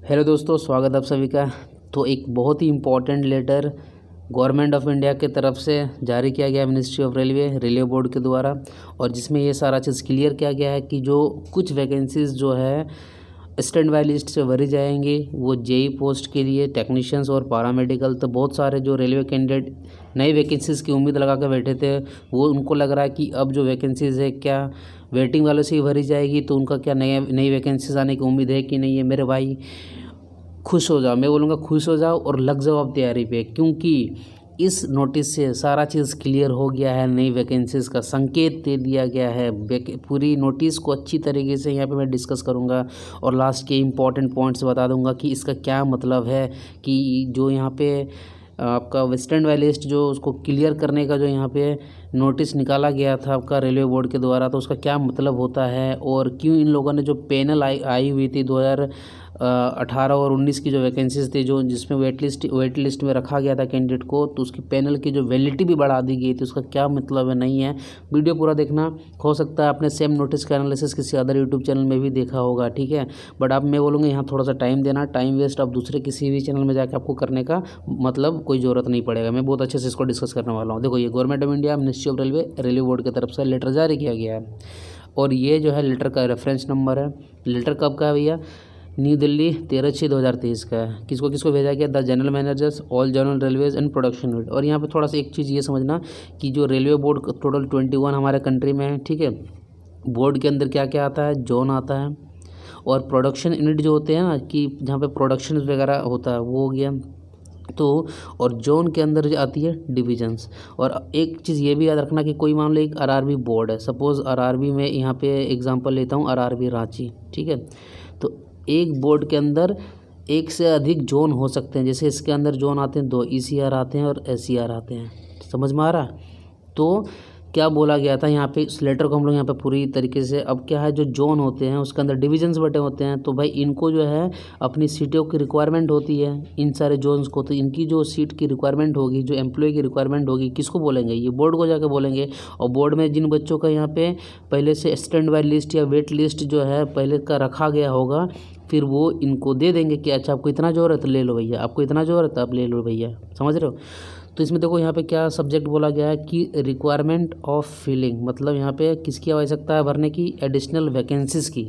Hello दोस्तों, स्वागत आप सभी का। तो एक बहुत ही important letter government of India के तरफ से जारी किया गया मिनिस्ट्री ऑफ रेलवे बोर्ड के द्वारा, और जिसमें ये सारा चीज़ क्लियर किया गया है कि जो कुछ वैकेंसीज़ जो है स्टैंड बाई लिस्ट से भरी जाएंगी, वो जेई पोस्ट के लिए, टेक्नीशियंस और पैरामेडिकल। तो बहुत सारे जो रेलवे कैंडिडेट नई वैकेंसीज़ की उम्मीद लगा कर बैठे थे, वो उनको लग रहा है कि अब जो वैकेंसीज़ है क्या वेटिंग वालों से ही भरी जाएगी, तो उनका क्या नई वैकेंसीज आने की उम्मीद है कि नहीं है। मेरे भाई खुश हो जाओ, मैं बोलूँगा खुश हो जाओ और लग जाओ अब तैयारी पे, क्योंकि इस नोटिस से सारा चीज़ क्लियर हो गया है। नई वैकेंसीज़ का संकेत दे दिया गया है। पूरी नोटिस को अच्छी तरीके से यहाँ पे मैं डिस्कस करूँगा और लास्ट के इम्पॉर्टेंट पॉइंट्स बता दूँगा कि इसका क्या मतलब है, कि जो यहाँ पे आपका वेस्टर्न वाली लिस्ट जो उसको क्लियर करने का जो यहाँ पे नोटिस निकाला गया था आपका रेलवे बोर्ड के द्वारा, तो उसका क्या मतलब होता है और क्यों इन लोगों ने जो पैनल आई हुई थी 2018 और 19 की जो वैकेंसीज थी, जो जिसमें वेट लिस्ट में रखा गया था कैंडिडेट को, तो उसकी पैनल की जो वैलिडिटी भी बढ़ा दी गई थी, उसका क्या मतलब है नहीं है। वीडियो पूरा देखना। हो सकता है आपने सेम नोटिस का एनालिसिस किसी अदर यूट्यूब चैनल में भी देखा होगा, ठीक है, बट अब मैं बोलूँगा यहाँ थोड़ा सा टाइम देना। टाइम वेस्ट अब दूसरे किसी भी चैनल में जाकर आपको करने का मतलब कोई ज़रूरत नहीं पड़ेगा। मैं बहुत अच्छे से इसको डिस्कस करने वाला हूँ। देखो, ये government of India ministry of railway board की तरफ से लेटर जारी किया गया है, और ये जो है लेटर का रेफरेंस नंबर है। लेटर कब का है भैया? न्यू दिल्ली 13/6/2023 का है। किसको किसको भेजा गया? The general managers all general railways and production unit. और यहाँ पे थोड़ा सा एक चीज़ ये समझना कि जो रेलवे बोर्ड टोटल 21 हमारे कंट्री में है, ठीक है। बोर्ड के अंदर क्या क्या आता है? जोन आता है, और प्रोडक्शन यूनिट जो होते हैं ना, कि जहाँ पे प्रोडक्शन वगैरह होता है, वो हो गया। तो और जोन के अंदर जो आती है डिविजन्स। और एक चीज़ ये भी याद रखना कि कोई मान लो एक आरआरबी बोर्ड है, सपोज़ आरआरबी में यहाँ पे एग्जांपल लेता हूँ, आरआरबी रांची, ठीक है। तो एक बोर्ड के अंदर एक से अधिक जोन हो सकते हैं। जैसे इसके अंदर जोन आते हैं 2, ईसीआर आते हैं और एससीआर आते हैं। समझ में आ रहा? तो क्या बोला गया था यहाँ पे, इस लेटर को हम लोग यहाँ पे पूरी तरीके से, अब क्या है, जो जोन होते हैं उसके अंदर डिविजन्स बटे होते हैं, तो भाई इनको जो है अपनी सीटों की रिक्वायरमेंट होती है इन सारे जोन्स को। तो इनकी जो सीट की रिक्वायरमेंट होगी, जो एम्प्लॉय की रिक्वायरमेंट होगी, किसको बोलेंगे? ये बोर्ड को जाकर बोलेंगे। और बोर्ड में जिन बच्चों का यहाँ पे पहले से स्टैंड बाई लिस्ट या वेट लिस्ट जो है पहले का रखा गया होगा, फिर वो इनको दे देंगे कि अच्छा आपको इतना ज़रूरत है ले लो भैया, आपको इतना ज़रूरत है आप ले लो भैया। समझ रहे हो? तो इसमें देखो यहाँ पे क्या सब्जेक्ट बोला गया है कि रिक्वायरमेंट ऑफ फिलिंग, मतलब यहाँ पे किसकी आवश्यकता है भरने की? एडिशनल वैकेंसीज की,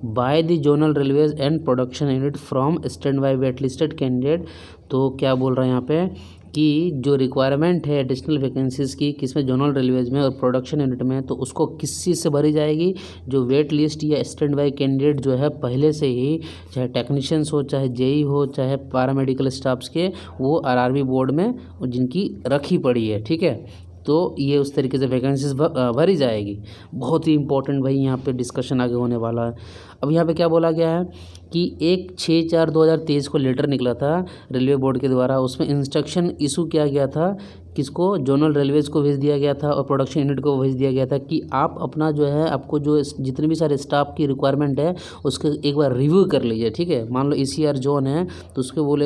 by the zonal railways and production unit from stand by wait listed candidate. तो क्या बोल रहा है यहाँ पे कि जो रिक्वायरमेंट है एडिशनल वैकेंसीज़ की, किसमें? जोनल रेलवेज में और प्रोडक्शन यूनिट में, तो उसको किस चीज़ से भरी जाएगी? जो वेट लिस्ट या स्टैंड बाई कैंडिडेट जो है पहले से ही, चाहे टेक्नीशियंस हो, चाहे जेई हो, चाहे पैरामेडिकल स्टाफ्स के, वो आरआरबी बोर्ड में जिनकी रखी पड़ी है, ठीक है। तो ये उस तरीके से वैकेंसीज भरी जाएगी। बहुत ही इंपॉर्टेंट भाई यहाँ पे डिस्कशन आगे होने वाला है। अब यहाँ पे क्या बोला गया है कि 1/6/4/2023 को लेटर निकला था रेलवे बोर्ड के द्वारा। उसमें इंस्ट्रक्शन इशू किया गया था, किसको? जोनल रेलवेज को भेज दिया गया था और प्रोडक्शन यूनिट को भेज दिया गया था कि आप अपना जो है, आपको जो जितने भी सारे स्टाफ की रिक्वायरमेंट है उसके एक बार रिव्यू कर लीजिए, ठीक है। मान लो ईसीआर जोन है, तो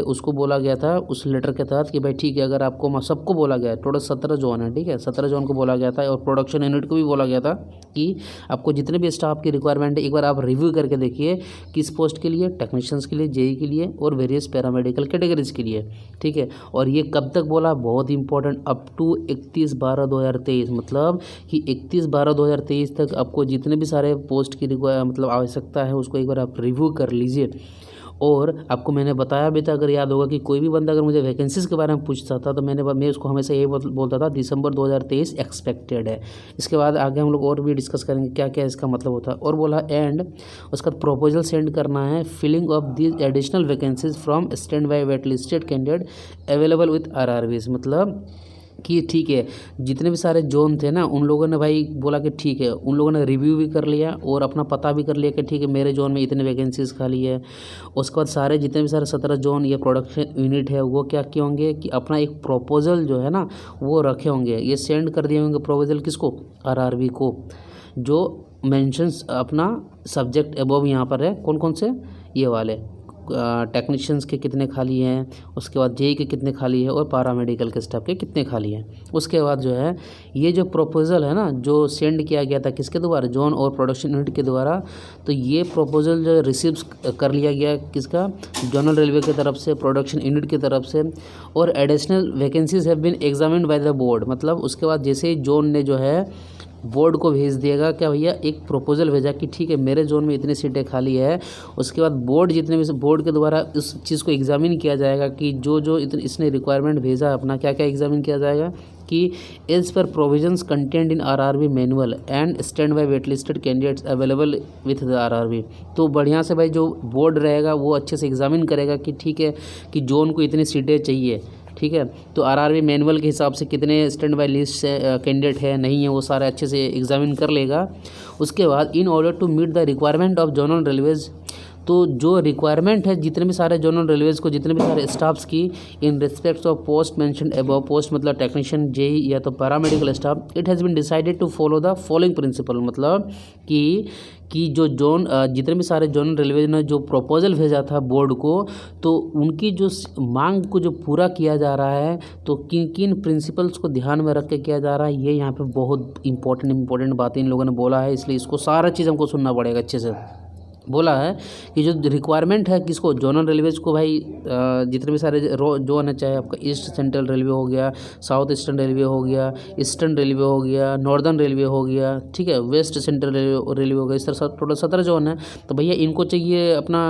उसको बोला गया था उस लेटर के तहत कि भाई ठीक है, अगर आपको सबको बोला गया है, टोटल 17 जोन है, ठीक है, 17 जोन को बोला गया था, और प्रोडक्शन यूनिट को भी बोला गया था कि आपको जितने भी स्टाफ की रिक्वायरमेंट है एक बार आप रिव्यू करके देखिए, किस पोस्ट के लिए? टेक्नीशियंस के लिए, जेई के लिए और वेरियस पैरामेडिकल कैटेगरीज के लिए, ठीक है। और ये कब तक बोला? बहुत इंपॉर्टेंट, अप टू 31/12/2023, मतलब कि 31/12/2023 तक आपको जितने भी सारे पोस्ट की मतलब आवश्यकता है उसको एक बार आप रिव्यू कर लीजिए। और आपको मैंने बताया भी था, अगर याद होगा, कि कोई भी बंदा अगर मुझे वैकेंसीज के बारे में पूछता था तो मैं उसको हमेशा यही बोलता था दिसंबर 2023 एक्सपेक्टेड है। इसके बाद आगे हम लोग और भी डिस्कस करेंगे क्या क्या इसका मतलब होता है। और बोला एंड उसका प्रोपोजल सेंड करना है, filling of these additional vacancies from stand by wait listed candidate available with RRBs. मतलब कि ठीक है, जितने भी सारे जोन थे ना, उन लोगों ने भाई बोला कि ठीक है, उन लोगों ने रिव्यू भी कर लिया और अपना पता भी कर लिया कि ठीक है मेरे जोन में इतने वैकेंसीज खाली है। उसके बाद सारे जितने भी सारे 17 जोन या प्रोडक्शन यूनिट है वो क्या किए होंगे कि अपना एक प्रपोजल जो है ना वो रखे होंगे। ये सेंड कर दिए होंगे प्रपोजल किसको? आरआरबी को, जो मेंशंस अपना सब्जेक्ट अबव यहाँ पर है, कौन कौन से? ये वाले टेक्नीशियंस के कितने खाली हैं, उसके बाद जेई के कितने खाली है और पैरामेडिकल के स्टाफ के कितने खाली हैं। उसके बाद जो है ये जो प्रपोजल है ना जो सेंड किया गया था किसके द्वारा, जोन और प्रोडक्शन यूनिट के द्वारा, तो ये प्रपोजल जो रिसीव कर लिया गया किसका, जोनल रेलवे की तरफ से, प्रोडक्शन यूनिट की तरफ से, और additional vacancies have been examined by the board. मतलब उसके बाद जैसे ही जोन ने जो है बोर्ड को भेज दिएगा क्या भैया, एक प्रपोजल भेजा कि ठीक है मेरे जोन में इतनी सीटें खाली है। उसके बाद बोर्ड जितने भी बोर्ड के द्वारा उस चीज़ को एग्जामिन किया जाएगा कि जो इसने रिक्वायरमेंट भेजा अपना, क्या क्या एग्जामिन किया जाएगा कि as per provisions content in RRB manual and stand by wait listed candidates available with the RRB. तो बढ़िया से भाई जो बोर्ड रहेगा वो अच्छे से एग्जामिन करेगा कि ठीक है कि जोन को इतनी सीटें चाहिए, ठीक है, तो आरआरबी मैनुअल के हिसाब से कितने स्टैंड बाय लिस्ट से कैंडिडेट है नहीं है वो सारा अच्छे से एग्जामिन कर लेगा। उसके बाद in order to meet the requirement of zonal railways, तो जो रिक्वायरमेंट है जितने भी सारे जोनल रेलवेज़ को, जितने भी सारे स्टाफ्स की, in respects of post mentioned above, post मतलब टेक्नीशियन, जेई या तो paramedical staff, it has been decided to follow the following principle. मतलब कि जो जोन जितने भी सारे जोनल रेलवे ने जो प्रपोजल भेजा था बोर्ड को, तो उनकी जो मांग को जो पूरा किया जा रहा है, तो किन किन प्रिंसिपल्स को ध्यान में रख के किया जा रहा है, ये यहाँ पे बहुत इंपॉर्टेंट बातें इन लोगों ने बोला है, इसलिए इसको सारा चीज़ हमको सुनना पड़ेगा अच्छे से। बोला है कि जो रिक्वायरमेंट है किसको, जोनल रेलवेज को भाई, जितने भी सारे जोन है, चाहे आपका ईस्ट सेंट्रल रेलवे हो गया, साउथ ईस्टर्न रेलवे हो गया, ईस्टर्न रेलवे हो गया, नॉर्दर्न रेलवे हो गया, ठीक है, वेस्ट सेंट्रल रेलवे हो गया, इस तरह टोटल 17 जोन है। तो भैया इनको चाहिए अपना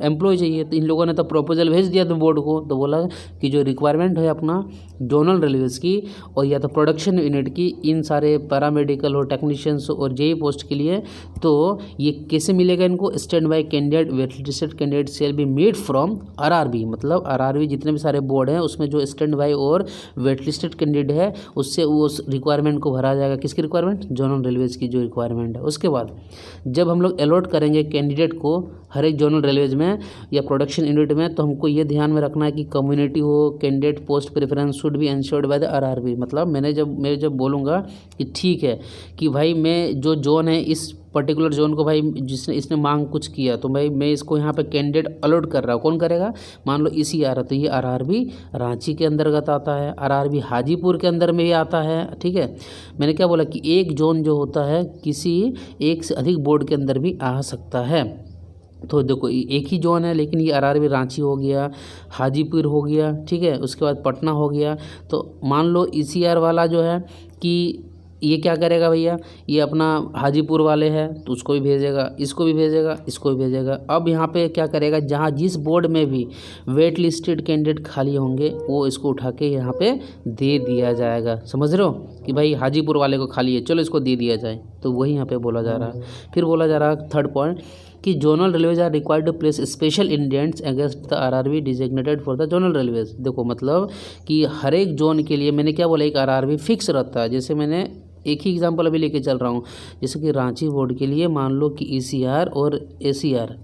एम्प्लॉय चाहिए, तो इन लोगों ने तो प्रपोजल भेज दिया था बोर्ड को, तो बोला कि जो रिक्वायरमेंट है अपना जोनल रेलवेज़ की और या तो प्रोडक्शन यूनिट की, इन सारे पैरामेडिकल और टेक्नीशियंस और जेई पोस्ट के लिए, तो ये कैसे मिलेगा इनको, stand by candidate wait listed candidate shall be made from RRB. मतलब आरआरबी जितने भी सारे बोर्ड हैं उसमें जो स्टैंड बाय और वेट लिस्टेड कैंडिडेट है उससे उस रिक्वायरमेंट को भरा जाएगा। किसकी रिक्वायरमेंट, जोनल रेलवेज की जो रिक्वायरमेंट है। उसके बाद जब हम लोग अलॉट करेंगे कैंडिडेट को हर एक जोनल रेलवेज में या प्रोडक्शन यूनिट में, तो हमको ये ध्यान में रखना है कि कम्युनिटी हो, candidate post preference should be ensured by the RRB. मतलब मैं जब बोलूँगा कि ठीक है कि भाई मैं जो जोन है इस पर्टिकुलर जोन को भाई इसने मांग कुछ किया, तो भाई मैं इसको यहाँ पे कैंडिडेट अलॉट कर रहा हूँ, कौन करेगा, मान लो ईसीआर है, तो ये आरआरबी रांची के अंतर्गत आता है, आरआरबी हाजीपुर के अंदर में ही आता है, ठीक है। मैंने क्या बोला कि एक जोन जो होता है किसी एक से अधिक बोर्ड के अंदर भी आ सकता है। तो देखो एक ही जोन है, लेकिन ये आरआरबी रांची हो गया, हाजीपुर हो गया, ठीक है, उसके बाद पटना हो गया। तो मान लो ईसीआर वाला जो है कि ये क्या करेगा भैया, ये अपना हाजीपुर वाले हैं तो उसको भी भेजेगा, इसको भी भेजेगा, इसको भी भेजेगा। अब यहाँ पे क्या करेगा, जहाँ जिस बोर्ड में भी वेट लिस्टेड कैंडिडेट खाली होंगे वो इसको उठा के यहाँ पे दे दिया जाएगा। समझ रहे हो कि भाई हाजीपुर वाले को खाली है, चलो इसको दे दिया जाए, तो वही यहाँ पे बोला जा रहा है। फिर बोला जा रहा है थर्ड पॉइंट कि zonal railways are required to place special indents against the RRB designated for the zonal railways. देखो मतलब कि हर एक जोन के लिए मैंने क्या बोला, एक आरआरबी फिक्स रहता है। जैसे मैंने एक ही एग्जांपल अभी लेके चल रहा हूँ, जैसे कि रांची बोर्ड के लिए मान लो कि ईसीआर और एसीआर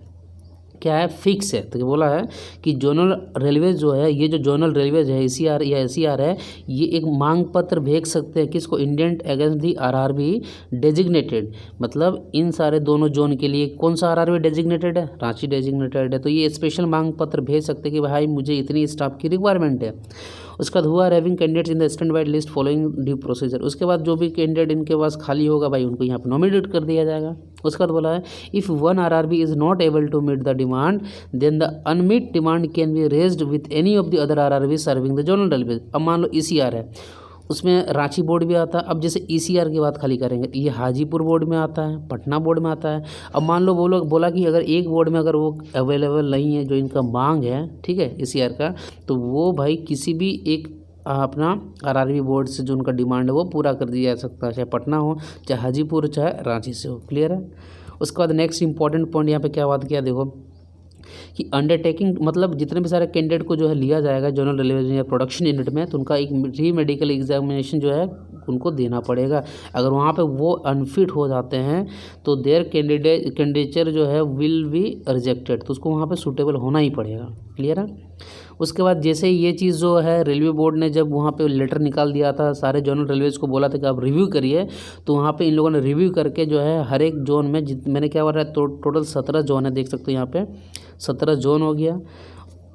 क्या है, फिक्स है। तो बोला है कि जोनल रेलवेज जो है, ये जो जोनल रेलवेज है ईसीआर या एसीआर है, ये एक मांग पत्र भेज सकते हैं किसको, indent against the RRB designated. मतलब इन सारे दोनों जोन के लिए कौन सा आरआरबी डेजिग्नेटेड है, रांची डेजिग्नेटेड है, तो ये स्पेशल मांग पत्र भेज सकते हैं कि भाई मुझे इतनी स्टाफ की रिक्वायरमेंट है। उसके बाद हुआ having candidates in the stand by list following due procedure. उसके बाद जो भी कैंडिडेट इनके पास खाली होगा भाई उनको यहाँ पर नॉमिनेट कर दिया जाएगा। उसके बाद बोला है if one RRB is not able to meet the demand then the unmet demand can be raised with any of the other RRB serving the zonal railways. अब मान लो ईसीआर है, उसमें रांची बोर्ड भी आता है। अब जैसे ईसीआर की बात खाली करेंगे, ये हाजीपुर बोर्ड में आता है, पटना बोर्ड में आता है। अब मान लो बोला कि अगर एक बोर्ड में अगर वो अवेलेबल नहीं है जो इनका मांग है, ठीक है, ईसीआर का, तो वो भाई किसी भी एक अपना आरआरबी बोर्ड से जो उनका डिमांड है वो पूरा कर दिया जा सकता है, चाहे पटना हो, चाहे हाजीपुर, चाहे रांची से हो। क्लियर है। उसके बाद नेक्स्ट इंपॉर्टेंट पॉइंट यहाँ पे क्या बात किया, देखो कि अंडरटेकिंग मतलब जितने भी सारे कैंडिडेट को जो है लिया जाएगा जनरल रेलवे या प्रोडक्शन यूनिट में, तो उनका एक री मेडिकल एग्जामिनेशन जो है उनको देना पड़ेगा। अगर वहाँ पे वो अनफिट हो जाते हैं तो देयर कैंडिडेचर जो है विल बी रिजेक्टेड, तो उसको वहाँ पे सूटेबल होना ही पड़ेगा। क्लियर है। उसके बाद जैसे ये चीज़ जो है रेलवे बोर्ड ने जब वहाँ पे लेटर निकाल दिया था, सारे जोनल रेलवेज़ को बोला था कि आप रिव्यू करिए, तो वहाँ पे इन लोगों ने रिव्यू करके जो है हर एक जोन में मैंने क्या बोल रहा है, टोटल 17 जोन है, देख सकते हो यहाँ पे 17 जोन हो गया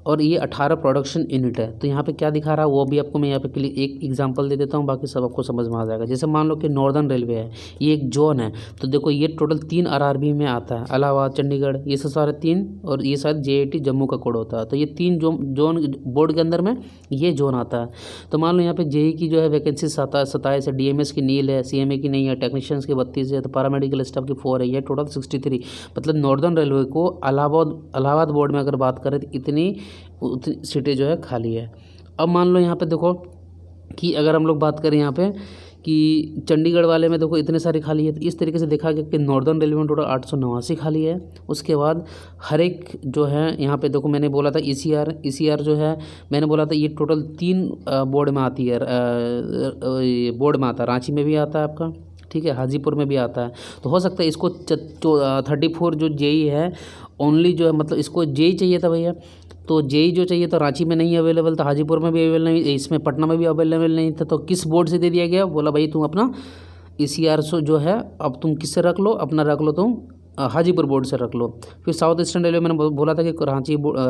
और ये 18 प्रोडक्शन यूनिट है। तो यहाँ पे क्या दिखा रहा है वो भी आपको मैं यहाँ पे एक एग्जांपल दे देता हूँ, बाकी सब आपको समझ में आ जाएगा। जैसे मान लो कि नॉर्दर्न रेलवे है, ये एक जोन है, तो देखो ये टोटल 3 आरआरबी में आता है, इलाहाबाद, चंडीगढ़, ये सब सारे 3, और ये शायद जेआईटी जम्मू का कोड होता है। तो ये 3 जोन बोर्ड के अंदर में ये जोन आता है। तो मान लो यहाँ पे जेई की जो है वैकेंसी 27 है, डीएमएस की नील है, सीएमए की नहीं है, टेक्नीशियंस की 32 है, तो पैरामेडिकल स्टाफ की 4 है, ये टोटल 63। मतलब नॉर्दर्न रेलवे को इलाहाबाद बोर्ड में अगर बात करें तो इतनी सीटें जो है खाली है। अब मान लो यहाँ पे देखो कि अगर हम लोग बात करें यहाँ पे कि चंडीगढ़ वाले में देखो इतने सारे खाली है। तो इस तरीके से देखा गया कि नॉर्दर्न रेलवे में टोटल 889 खाली है। उसके बाद हर एक जो है यहाँ पे देखो मैंने बोला था ईसीआर जो है मैंने बोला था ये टोटल 3 बोर्ड में आती है, बोर्ड में आता है, रांची में भी आता है आपका, ठीक है, हाजीपुर में भी आता है। तो हो सकता है इसको 34 जो जेई है ओनली जो है, मतलब इसको जेई चाहिए था भैया, तो जेई जो चाहिए तो रांची में नहीं अवेलेबल था, हाजीपुर में भी अवेलेबल नहीं, इसमें पटना में भी अवेलेबल नहीं था। तो किस बोर्ड से दे दिया गया, बोला भाई तुम अपना ईसीआर जो है अब तुम किससे रख लो, अपना रख लो तुम हाजीपुर बोर्ड से रख लो। फिर साउथ ईस्टर्न रेलवे मैंने बोला था कि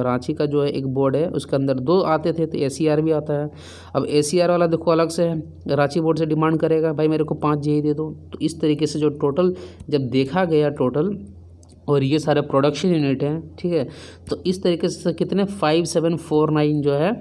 रांची का जो है एक बोर्ड है उसके अंदर 2 आते थे, तो एसीआर भी आता है। अब एसीआर वाला देखो अलग से है, रांची बोर्ड से डिमांड करेगा भाई मेरे को 5 जेई दे दो। तो इस तरीके से जो टोटल जब देखा गया टोटल, और ये सारे प्रोडक्शन यूनिट हैं, ठीक है, तो इस तरीके से कितने 5749 जो है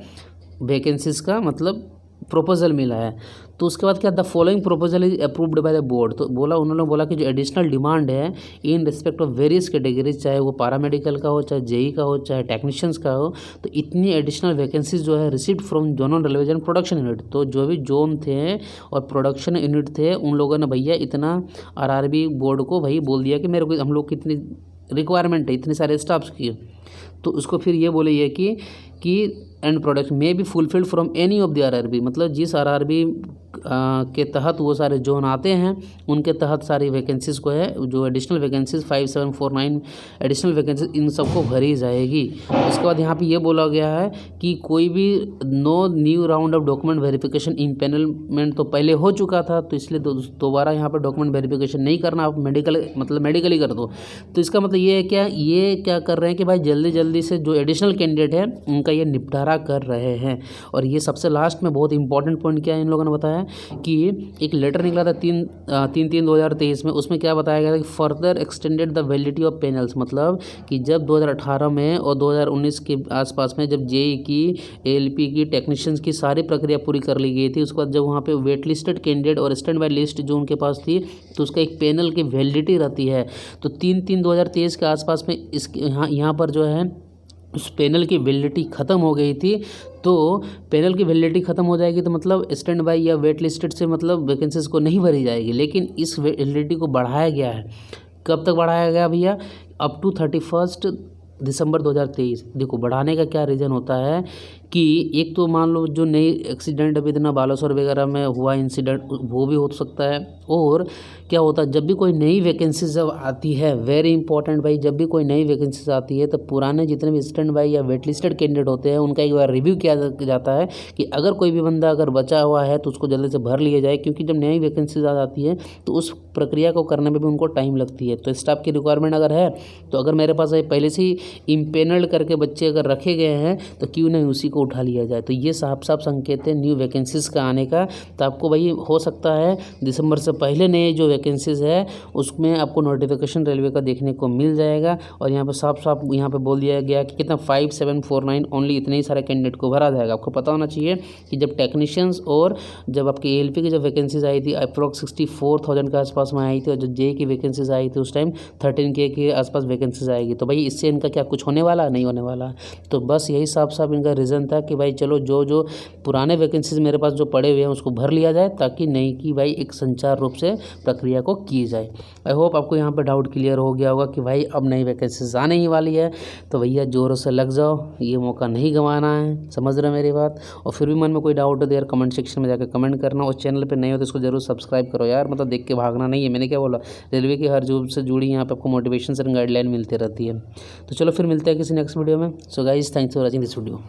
वैकेंसीज़ का मतलब प्रपोजल मिला है। तो उसके बाद क्या, the following proposal is approved by the board. तो उन्होंने बोला कि जो एडिशनल डिमांड है in respect of various categories, चाहे वो पैरामेडिकल का हो, चाहे जेई का हो, चाहे टेक्नीशियंस का हो, तो इतनी एडिशनल वैकेंसीज जो है received from zonal railway and production unit. तो जो भी जोन थे और प्रोडक्शन यूनिट थे उन लोगों ने भैया इतना आरआरबी बोर्ड को भाई बोल दिया कि मेरे को हम लोग की इतनी रिक्वायरमेंट है, इतने सारे स्टाफ्स की। तो उसको फिर ये बोले ये कि and product may be fulfilled from any of the RRB, मतलब जिस आरआरबी के तहत वो सारे जोन आते हैं उनके तहत सारी वैकेंसीज़ को है, जो additional vacancies 5749 additional vacancies in सबको भरी जाएगी। उसके बाद यहाँ पे ये बोला गया है कि कोई भी no new round of document verification empanelment तो पहले हो चुका था, तो इसलिए दोबारा यहाँ पर डॉक्यूमेंट वेरिफिकेशन नहीं करना, आप मेडिकली कर दो। तो इसका मतलब ये है क्या कर रहे हैं कि भाई जल्दी से जो एडिशनल कैंडिडेट है उनका ये निपटारा कर रहे हैं। और ये सबसे लास्ट में बहुत इंपॉर्टेंट पॉइंट क्या है इन लोगों ने बताया कि एक लेटर निकला था 3/3/2023 में, उसमें क्या बताया गया था कि further extended the validity of panels, मतलब कि जब 2018 में और 2019 के आसपास में जब जेई की, एएलपी की, टेक्नीशियंस की सारी प्रक्रिया पूरी कर ली गई थी, उसके बाद जब वहाँ पे वेट लिस्टेड कैंडिडेट और स्टैंड बाय लिस्ट जो उनके पास थी, तो उसका एक पैनल की वैलिडिटी रहती है। तो 3/3/2023 के आसपास में इस यहाँ पर जो है उस पैनल की वैलिडिटी ख़त्म हो गई थी। तो पैनल की वैलिडिटी ख़त्म हो जाएगी तो मतलब स्टैंड बाय या वेट लिस्टेड से मतलब वैकेंसीज को नहीं भरी जाएगी, लेकिन इस वैलिडिटी को बढ़ाया गया है। कब तक बढ़ाया गया भैया, अप टू 31 दिसंबर 2023। देखो बढ़ाने का क्या रीज़न होता है कि एक तो मान लो जो नई एक्सीडेंट अभी इतना बालासोर वगैरह में हुआ इंसिडेंट वो भी हो सकता है, और क्या होता है जब भी कोई नई वैकेंसी जब आती है, वेरी इंपॉर्टेंट भाई, जब भी कोई नई वैकेंसीज आती है तो पुराने जितने भी स्टैंड बाय या वेट लिस्टेड कैंडिडेट होते हैं उनका एक बार रिव्यू किया जाता है कि अगर कोई भी बंदा अगर बचा हुआ है तो उसको जल्दी से भर लिया जाए, क्योंकि जब नई वैकेंसीज आ जाती है तो उस प्रक्रिया को करने में भी उनको टाइम लगती है। तो स्टाफ की रिक्वायरमेंट अगर है तो अगर मेरे पास पहले से ही इम्पेनल्ड करके बच्चे अगर रखे गए हैं तो क्यों नहीं उसी को उठा लिया जाए। तो ये साफ संकेत है न्यू वैकेंसीज़ का आने का। तो आपको भाई हो सकता है दिसंबर से पहले नए जो वैकेंसीज़ है उसमें आपको नोटिफिकेशन रेलवे का देखने को मिल जाएगा। और यहाँ पर साफ यहाँ पे बोल दिया गया कि कितना 5749 ओनली इतने ही सारे कैंडिडेट को भरा जाएगा। आपको पता होना चाहिए कि जब टेक्नीशियंस और जब आपकी एएलपी की जब वैकेंसीज आई थी अप्रॉक्स 64,000 के आसपास में आई थी, और जब जेई की वैकेंसीज आई थी उस टाइम 13K के आसपास वैकेंसीज आएगी। तो भाई इससे इनका क्या कुछ होने वाला नहीं होने वाला। तो बस यही साफ इनका रीज़न था कि भाई चलो जो पुराने वैकेंसीज मेरे पास जो पड़े हुए हैं उसको भर लिया जाए, ताकि नई की भाई एक संचार रूप से प्रक्रिया को की जाए। आई होप आपको यहाँ पर डाउट क्लियर हो गया होगा कि भाई अब नई वैकेंसीज आने ही वाली है, तो भैया ज़ोरों से लग जाओ, ये मौका नहीं गंवाना है। समझ रहे मेरी बात। और फिर भी मन में कोई डाउट हो तो यार कमेंट सेक्शन में जाकर कमेंट करना, और चैनल पर नहीं हो तो इसको जरूर सब्सक्राइब करो यार, मतलब देख के भागना नहीं है। मैंने क्या बोला, रेलवे की हर जॉब से जुड़ी यहाँ पे आपको मोटिवेशन एंड गाइडलाइन मिलती रहती है। तो चलो फिर मिलते हैं किसी नेक्स्ट वीडियो में। So guys thanks for watching this video.